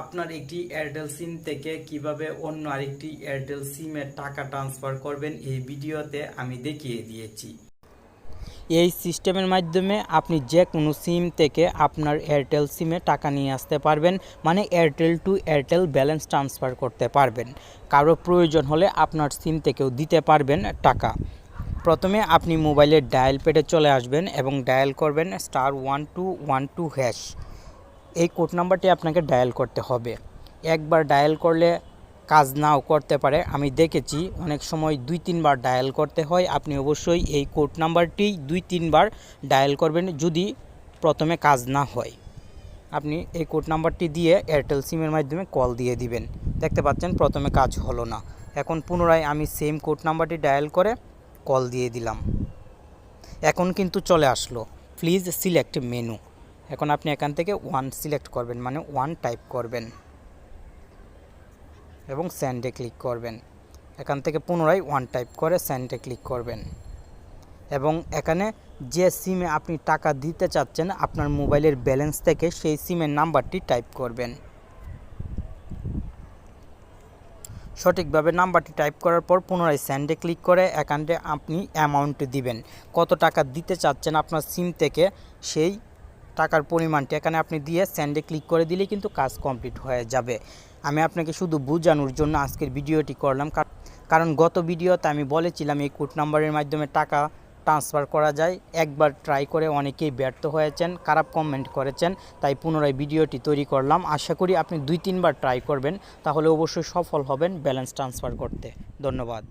আপনার একটি এয়ারটেল সিম থেকে কিভাবে অন্য আরেকটি এয়ারটেল সিমে টাকা ট্রান্সফার করবেন এই ভিডিওতে আমি দেখিয়ে দিয়েছি। এই সিস্টেমের মাধ্যমে আপনি যে কোনো সিম থেকে আপনার এয়ারটেল সিমে টাকা নিয়ে আসতে পারবেন, মানে Airtel to Airtel balance transfer করতে পারবেন। কারো প্রয়োজন হলে আপনার সিম থেকেও দিতে পারবেন টাকা। প্রথমে আপনি মোবাইলের ডায়াল প্যাডে চলে আসবেন এবং ডায়াল করবেন *1212#। এই কোড নাম্বারটি আপনাকে ডায়াল করতে হবে। একবার ডায়াল করলে কাজ নাও করতে পারে, আমি দেখেছি অনেক সময় 2-3 বার ডায়াল করতে হয়। আপনি অবশ্যই এই কোড নাম্বারটি 2-3 বার ডায়াল করবেন যদি প্রথমে কাজ না হয়। আপনি এই কোড নাম্বারটি দিয়ে এয়ারটেল সিমের মাধ্যমে কল দিয়ে দিবেন। দেখতে পাচ্ছেন প্রথমে কাজ হলো না, এখন পুনরায় আমি সেম কোড নাম্বারটি ডায়াল করে কল দিয়ে দিলাম। এখন কিন্তু চলে আসলো প্লিজ সিলেক্ট মেনু। এখন আপনি এখান থেকে 1 সিলেক্ট করবেন, মানে 1 টাইপ করবেন এবং সেন্ডে ক্লিক করবেন। এখান থেকে পুনরায় 1 টাইপ করে সেন্ডে ক্লিক করবেন এবং এখানে যে সিমে আপনি টাকা দিতে চাচ্ছেন আপনার মোবাইলের ব্যালেন্স থেকে সেই সিমের নাম্বারটি টাইপ করবেন। সঠিকভাবে নাম্বারটি টাইপ করার পর পুনরায় সেন্ডে ক্লিক করে এখানে আপনি অ্যামাউন্ট দিবেন। কত টাকা দিতে চাচ্ছেন আপনার সিম থেকে সেই টাকার পরিমাণটি এখানে আপনি দিয়ে সেন্ডে ক্লিক করে দিলে কিন্তু কাজ কমপ্লিট হয়ে যাবে। আমি আপনাকে শুধু বোঝানোর জন্য আজকের ভিডিওটি করলাম, কারণ গত ভিডিওতে আমি বলেছিলাম এই কোড নাম্বারের মাধ্যমে টাকা ট্রান্সফার করা যায়। একবার ট্রাই করে অনেকেই ব্যর্থ হয়েছেন, খারাপ কমেন্ট করেছেন, তাই পুনরায় ভিডিওটি তৈরি করলাম। আশা করি আপনি 2-3 বার ট্রাই করবেন, তাহলে অবশ্যই সফল হবেন ব্যালেন্স ট্রান্সফার করতে। ধন্যবাদ।